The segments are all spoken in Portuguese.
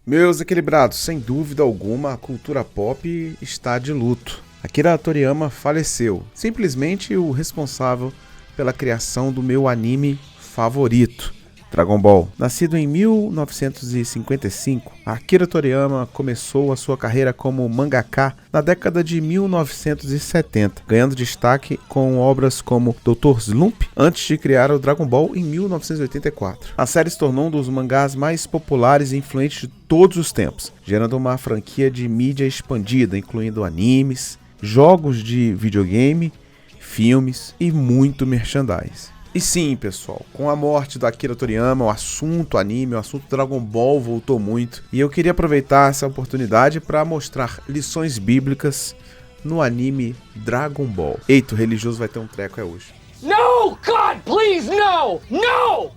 Meus equilibrados, sem dúvida alguma, a cultura pop está de luto. Akira Toriyama faleceu, simplesmente o responsável pela criação do meu anime favorito, Dragon Ball. Nascido em 1955, Akira Toriyama começou a sua carreira como mangaka na década de 1970, ganhando destaque com obras como Dr. Slump, antes de criar o Dragon Ball em 1984. A série se tornou um dos mangás mais populares e influentes de todos os tempos, gerando uma franquia de mídia expandida, incluindo animes, jogos de videogame, filmes e muito merchandise. E sim, pessoal, com a morte do Akira Toriyama, o assunto anime, o assunto Dragon Ball voltou muito. E eu queria aproveitar essa oportunidade para mostrar lições bíblicas no anime Dragon Ball. Eita, o religioso vai ter um treco hoje. No, God, please, no! No!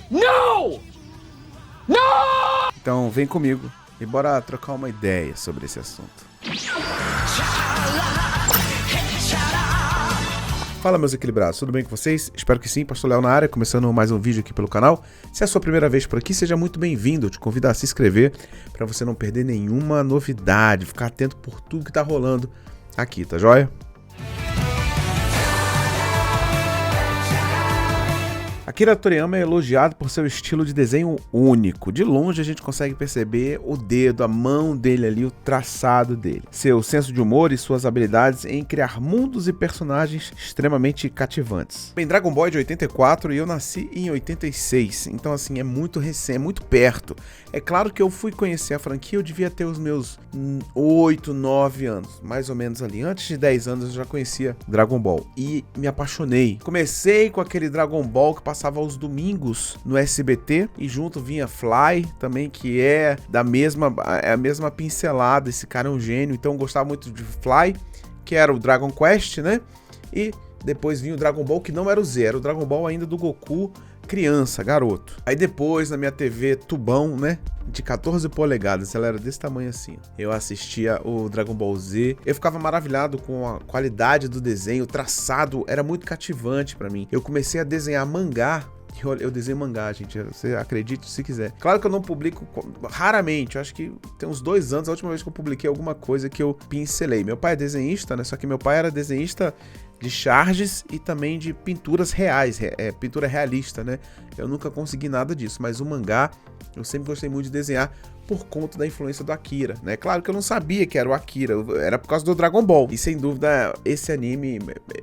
No! No! Então vem comigo e bora trocar uma ideia sobre esse assunto. Fala, meus equilibrados, tudo bem com vocês? Espero que sim, Pastor Léo na área, começando mais um vídeo aqui pelo canal. Se é a sua primeira vez por aqui, seja muito bem-vindo. Eu te convido a se inscrever para você não perder nenhuma novidade, ficar atento por tudo que tá rolando aqui, tá joia? Akira Toriyama é elogiado por seu estilo de desenho único. De longe a gente consegue perceber o dedo, a mão dele ali, o traçado dele. Seu senso de humor e suas habilidades em criar mundos e personagens extremamente cativantes. Bem, Dragon Ball é de 84 e eu nasci em 86, então assim, é muito recente, é muito perto. É claro que eu fui conhecer a franquia, eu devia ter os meus 8, 9 anos, mais ou menos ali. Antes de 10 anos eu já conhecia Dragon Ball e me apaixonei. Comecei com aquele Dragon Ball que passava aos domingos no SBT e junto vinha Fly também, que é a mesma pincelada. Esse cara é um gênio, então eu gostava muito de Fly, que era o Dragon Quest, né? E depois vinha o Dragon Ball, que não era o Z, era o Dragon Ball ainda do Goku criança, garoto. Aí depois na minha TV tubão, né, de 14 polegadas, ela era desse tamanho assim, eu assistia o Dragon Ball Z, eu ficava maravilhado com a qualidade do desenho, o traçado era muito cativante pra mim. Eu comecei a desenhar mangá. Eu desenho mangá, gente, você acredite se quiser. Claro que eu não publico raramente, eu acho que tem uns 2 anos, a última vez que eu publiquei alguma coisa que eu pincelei. Meu pai é desenhista, né, só que meu pai era desenhista de charges e também de pinturas reais, pintura realista, né? Eu nunca consegui nada disso, mas o mangá eu sempre gostei muito de desenhar por conta da influência do Akira, né? Claro que eu não sabia que era o Akira, era por causa do Dragon Ball. E sem dúvida, esse anime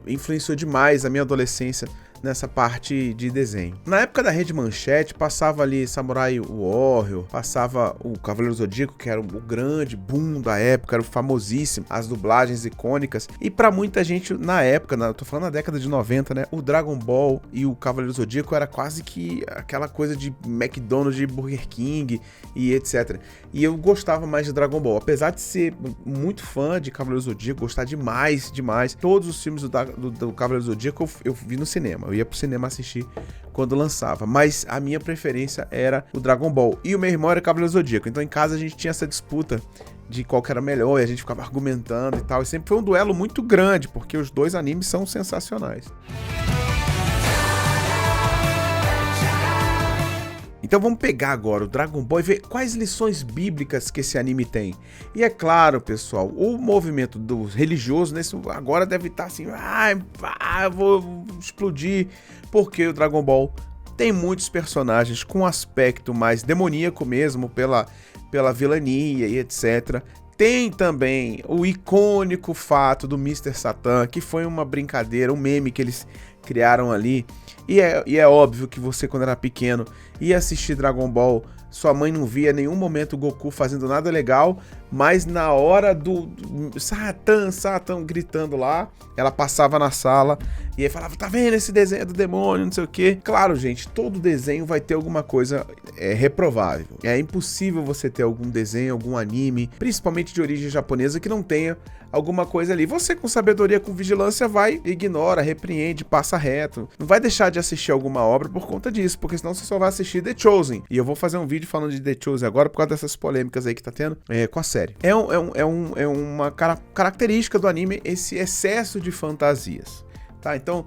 influenciou demais a minha adolescência nessa parte de desenho. Na época da Rede Manchete, passava ali Samurai Warrior, passava o Cavaleiro Zodíaco, que era o grande boom da época, era o famosíssimo, as dublagens icônicas. E pra muita gente, na época, eu tô falando na década de 90, né, o Dragon Ball e o Cavaleiro Zodíaco era quase que aquela coisa de McDonald's, de Burger King e etc. E eu gostava mais de Dragon Ball, apesar de ser muito fã de Cavaleiro Zodíaco, gostar demais. Todos os filmes do Cavaleiro Zodíaco eu vi no cinema. Eu ia pro cinema assistir quando lançava, mas a minha preferência era o Dragon Ball e o meu irmão era Cavaleiro Zodíaco, então em casa a gente tinha essa disputa de qual que era melhor e a gente ficava argumentando e tal, e sempre foi um duelo muito grande, porque os dois animes são sensacionais. Então vamos pegar agora o Dragon Ball e ver quais lições bíblicas que esse anime tem. E é claro, pessoal, o movimento dos religiosos nesse agora deve estar assim, eu vou explodir, porque o Dragon Ball tem muitos personagens com aspecto mais demoníaco mesmo, pela vilania e etc. Tem também o icônico fato do Mr. Satan, que foi uma brincadeira, um meme que eles criaram ali. E é óbvio que você, quando era pequeno, ia assistir Dragon Ball, sua mãe não via em nenhum momento o Goku fazendo nada legal, mas na hora do Satan gritando lá, ela passava na sala e aí falava, tá vendo esse desenho do demônio, não sei o que. Claro, gente, todo desenho vai ter alguma coisa reprovável. É impossível você ter algum desenho, algum anime, principalmente de origem japonesa, que não tenha alguma coisa ali. Você, com sabedoria, com vigilância, vai, ignora, repreende, passa reto. Não vai deixar de assistir alguma obra por conta disso, porque senão você só vai assistir The Chosen. E eu vou fazer um vídeo falando de The Chosen agora por causa dessas polêmicas aí que tá tendo com a série. É uma característica do anime esse excesso de fantasias, tá? Então,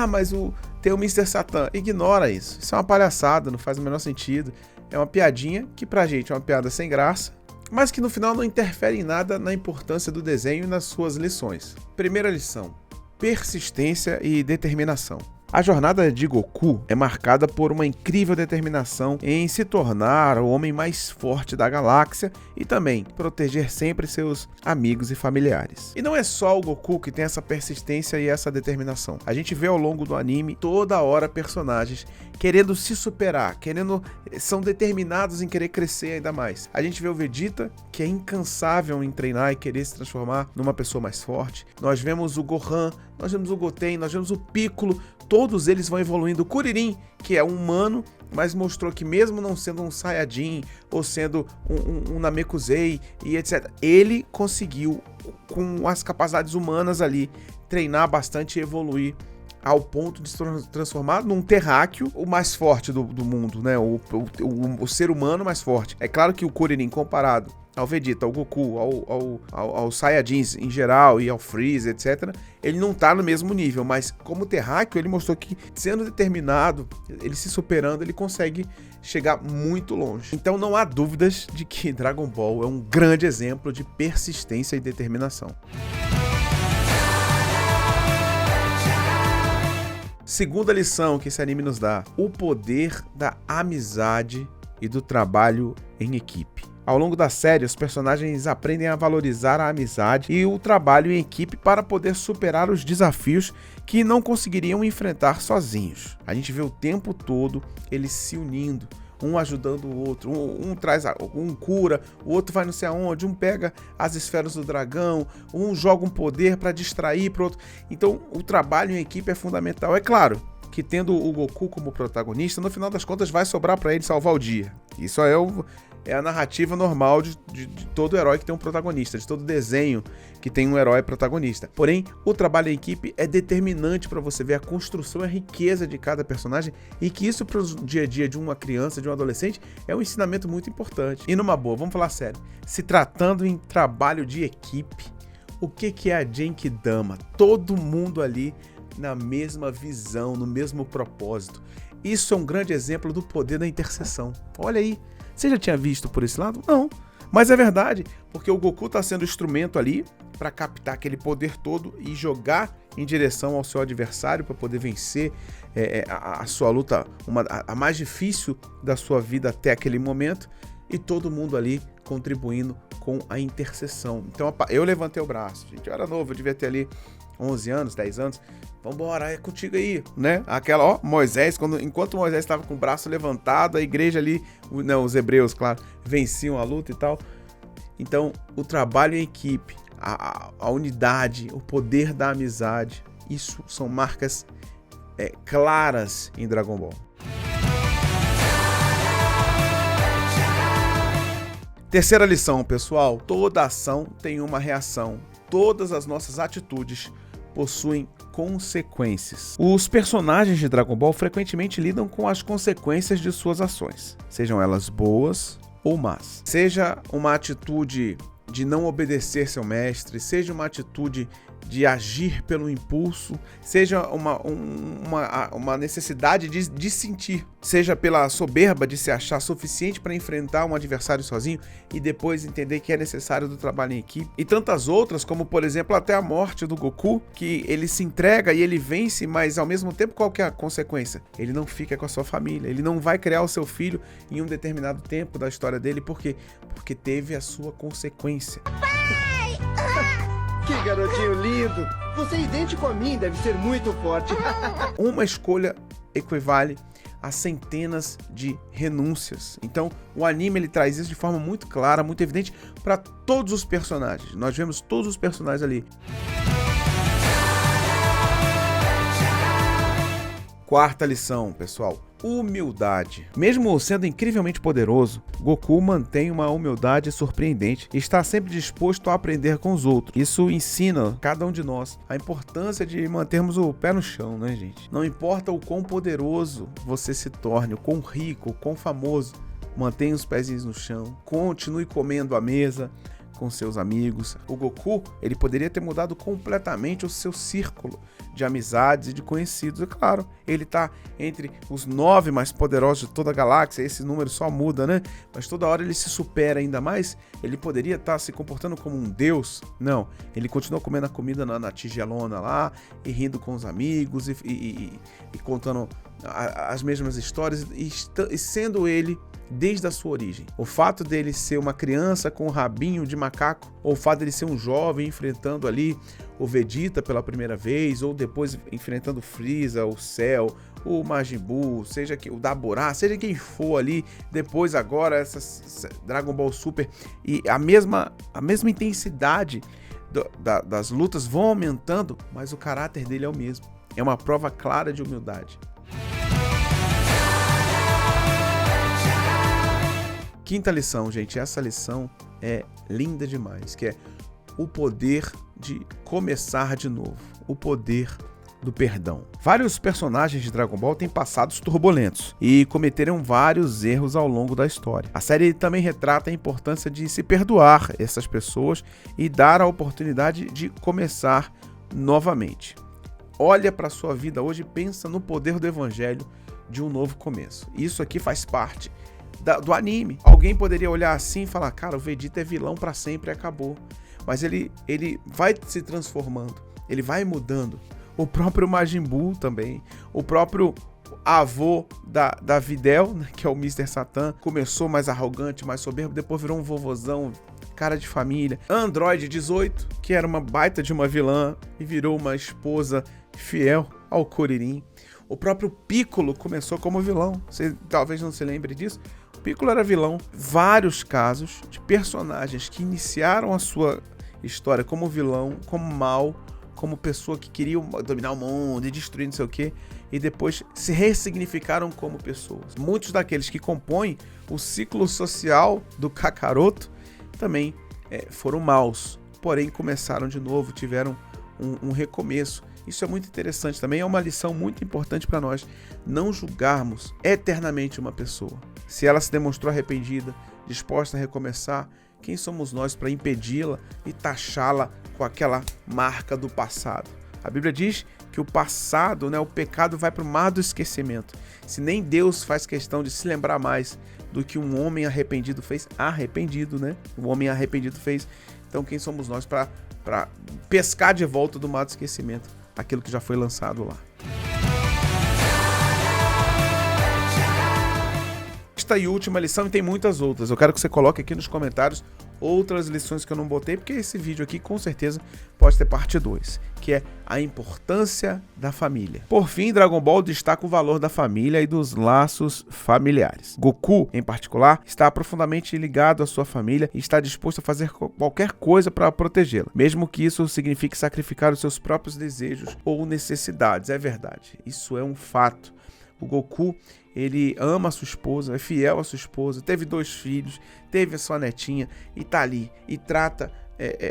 mas tem o Mr. Satan. Ignora isso. Isso é uma palhaçada, não faz o menor sentido. É uma piadinha que pra gente é uma piada sem graça, mas que no final não interfere em nada na importância do desenho e nas suas lições. Primeira lição: persistência e determinação. A jornada de Goku é marcada por uma incrível determinação em se tornar o homem mais forte da galáxia e também proteger sempre seus amigos e familiares. E não é só o Goku que tem essa persistência e essa determinação. A gente vê ao longo do anime toda hora personagens querendo se superar, são determinados em querer crescer ainda mais. A gente vê o Vegeta, que é incansável em treinar e querer se transformar numa pessoa mais forte. Nós vemos o Gohan, nós vemos o Goten, nós vemos o Piccolo. Todos eles vão evoluindo. O Kuririn, que é um humano, mas mostrou que mesmo não sendo um Saiyajin ou sendo um Namekusei e etc., ele conseguiu, com as capacidades humanas ali, treinar bastante e evoluir ao ponto de se transformar num terráqueo, o mais forte do mundo, né? O ser humano mais forte. É claro que o Kuririn, comparado ao Vegeta, ao Goku, aos Saiyajins em geral e ao Freeza, etc., ele não tá no mesmo nível, mas como terráqueo ele mostrou que, sendo determinado, ele se superando, ele consegue chegar muito longe. Então não há dúvidas de que Dragon Ball é um grande exemplo de persistência e determinação. Segunda lição que esse anime nos dá: o poder da amizade e do trabalho em equipe. Ao longo da série, os personagens aprendem a valorizar a amizade e o trabalho em equipe para poder superar os desafios que não conseguiriam enfrentar sozinhos. A gente vê o tempo todo eles se unindo, um ajudando o outro, um cura, o outro vai não sei aonde, um pega as esferas do dragão, um joga um poder para distrair pro outro. Então o trabalho em equipe é fundamental. É claro que, tendo o Goku como protagonista, no final das contas vai sobrar para ele salvar o dia. Isso é a narrativa normal de todo herói que tem um protagonista, de todo desenho que tem um herói protagonista. Porém, o trabalho em equipe é determinante para você ver a construção e a riqueza de cada personagem, e que isso para o dia a dia de uma criança, de um adolescente, é um ensinamento muito importante. E numa boa, vamos falar sério, se tratando em trabalho de equipe, o que é a Genkidama? Todo mundo ali na mesma visão, no mesmo propósito. Isso é um grande exemplo do poder da interseção. Olha aí, você já tinha visto por esse lado? Não, mas é verdade, porque o Goku está sendo instrumento ali para captar aquele poder todo e jogar em direção ao seu adversário para poder vencer a sua luta, a mais difícil da sua vida até aquele momento, e todo mundo ali contribuindo com a interseção. Então eu levantei o braço, gente, eu era novo, eu devia ter ali 11 anos, 10 anos, vambora, é contigo aí, né? Aquela, Moisés, enquanto Moisés estava com o braço levantado, a igreja ali, os hebreus, claro, venciam a luta e tal. Então, o trabalho em equipe, a unidade, o poder da amizade, isso são marcas claras em Dragon Ball. Terceira lição, pessoal: toda ação tem uma reação. Todas as nossas atitudes possuem consequências. Os personagens de Dragon Ball frequentemente lidam com as consequências de suas ações, sejam elas boas ou más. Seja uma atitude de não obedecer seu mestre, seja uma atitude de agir pelo impulso, seja uma necessidade de sentir, seja pela soberba de se achar suficiente para enfrentar um adversário sozinho e depois entender que é necessário do trabalho em equipe, e tantas outras, como por exemplo até a morte do Goku, que ele se entrega e ele vence, mas ao mesmo tempo qual que é a consequência? Ele não fica com a sua família, ele não vai criar o seu filho em um determinado tempo da história dele, por quê? Porque teve a sua consequência. Que garotinho lindo! Você é idêntico a mim, deve ser muito forte. Uma escolha equivale a centenas de renúncias. Então, o anime ele traz isso de forma muito clara, muito evidente para todos os personagens. Nós vemos todos os personagens ali. Quarta lição, pessoal: humildade. Mesmo sendo incrivelmente poderoso, Goku mantém uma humildade surpreendente e está sempre disposto a aprender com os outros. Isso ensina cada um de nós a importância de mantermos o pé no chão, né, gente? Não importa o quão poderoso você se torne, o quão rico, o quão famoso, mantenha os pezinhos no chão, continue comendo à mesa, com seus amigos. O Goku, ele poderia ter mudado completamente o seu círculo de amizades e de conhecidos. É claro, ele tá entre os 9 mais poderosos de toda a galáxia, esse número só muda, né? Mas toda hora ele se supera ainda mais. Ele poderia estar se comportando como um deus. Não, ele continua comendo a comida na tigelona lá, e rindo com os amigos, e contando as mesmas histórias, e sendo ele desde a sua origem. O fato dele ser uma criança com um rabinho de macaco, ou o fato dele ser um jovem enfrentando ali o Vegeta pela primeira vez, ou depois enfrentando o Freeza, o Cell, o Majin Buu, seja o Daburá, seja quem for ali, depois agora essa Dragon Ball Super, e a mesma intensidade das lutas vão aumentando, mas o caráter dele é o mesmo. É uma prova clara de humildade. Quinta lição, gente, essa lição é linda demais, que é o poder de começar de novo, o poder do perdão. Vários personagens de Dragon Ball têm passados turbulentos e cometeram vários erros ao longo da história. A série também retrata a importância de se perdoar essas pessoas e dar a oportunidade de começar novamente. Olha para a sua vida hoje e pensa no poder do evangelho de um novo começo. Isso aqui faz parte do anime. Alguém poderia olhar assim e falar, cara, o Vegeta é vilão pra sempre e acabou. Mas ele vai se transformando, ele vai mudando. O próprio Majin Buu também, o próprio avô da Videl, né, que é o Mr. Satan, começou mais arrogante, mais soberbo, depois virou um vovozão, cara de família. Android 18, que era uma baita de uma vilã e virou uma esposa fiel ao Kuririn. O próprio Piccolo começou como vilão, você talvez não se lembre disso. Piccolo era vilão. Vários casos de personagens que iniciaram a sua história como vilão, como mal, como pessoa que queria dominar o mundo e destruir não sei o que, e depois se ressignificaram como pessoas. Muitos daqueles que compõem o ciclo social do Kakaroto também foram maus, porém começaram de novo, tiveram um recomeço. Isso é muito interessante também, é uma lição muito importante para nós, não julgarmos eternamente uma pessoa. Se ela se demonstrou arrependida, disposta a recomeçar, quem somos nós para impedi-la e taxá-la com aquela marca do passado? A Bíblia diz que o passado, né, o pecado vai para o mar do esquecimento. Se nem Deus faz questão de se lembrar mais do que um homem arrependido fez, o homem arrependido fez, então quem somos nós para pescar de volta do mar do esquecimento aquilo que já foi lançado lá? Esta e última lição, e tem muitas outras. Eu quero que você coloque aqui nos comentários outras lições que eu não botei, porque esse vídeo aqui com certeza pode ter parte 2, que é a importância da família. Por fim, Dragon Ball destaca o valor da família e dos laços familiares. Goku, em particular, está profundamente ligado à sua família e está disposto a fazer qualquer coisa para protegê-la, mesmo que isso signifique sacrificar os seus próprios desejos ou necessidades. É verdade, isso é um fato. O Goku, ele ama a sua esposa, é fiel à sua esposa, teve 2 filhos, teve a sua netinha e tá ali e trata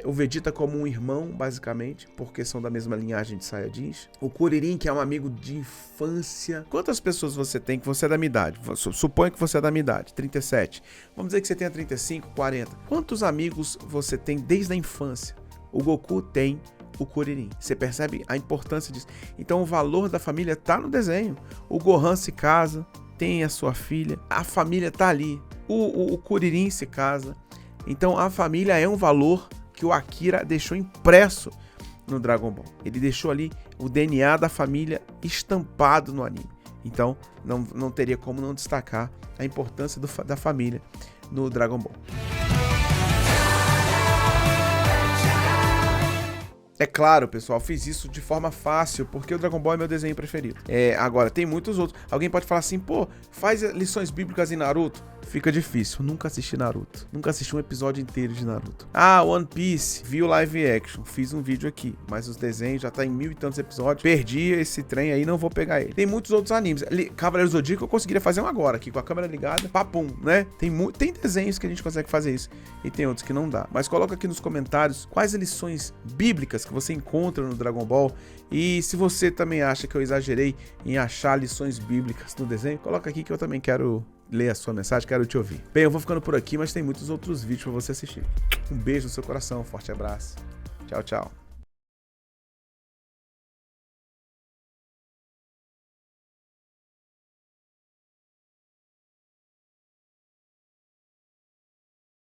o Vegeta como um irmão, basicamente, porque são da mesma linhagem de Saiyajins. O Kuririn, que é um amigo de infância. Quantas pessoas você tem que você é da minha idade? Suponha que você é da minha idade, 37. Vamos dizer que você tenha 35, 40. Quantos amigos você tem desde a infância? O Goku tem o Kuririn. Você percebe a importância disso? Então o valor da família tá no desenho. O Gohan se casa, tem a sua filha, a família tá ali. O Kuririn se casa. Então a família é um valor que o Akira deixou impresso no Dragon Ball. Ele deixou ali o DNA da família estampado no anime. Então não teria como não destacar a importância da família no Dragon Ball. É claro, pessoal, fiz isso de forma fácil, porque o Dragon Ball é meu desenho preferido. Agora, tem muitos outros. Alguém pode falar assim, pô, faz lições bíblicas em Naruto. Fica difícil. Nunca assisti Naruto. Nunca assisti um episódio inteiro de Naruto. One Piece. Vi o live action. Fiz um vídeo aqui. Mas os desenhos já tá em 1000 e tantos episódios. Perdi esse trem aí, não vou pegar ele. Tem muitos outros animes. Cavaleiros do Zodíaco eu conseguiria fazer um agora, aqui com a câmera ligada. Papum, né? Tem desenhos que a gente consegue fazer isso. E tem outros que não dá. Mas coloca aqui nos comentários quais lições bíblicas que você encontra no Dragon Ball. E se você também acha que eu exagerei em achar lições bíblicas no desenho, coloca aqui que eu também quero ler a sua mensagem, quero te ouvir. Bem, eu vou ficando por aqui, mas tem muitos outros vídeos pra você assistir. Um beijo no seu coração, forte abraço. Tchau, tchau.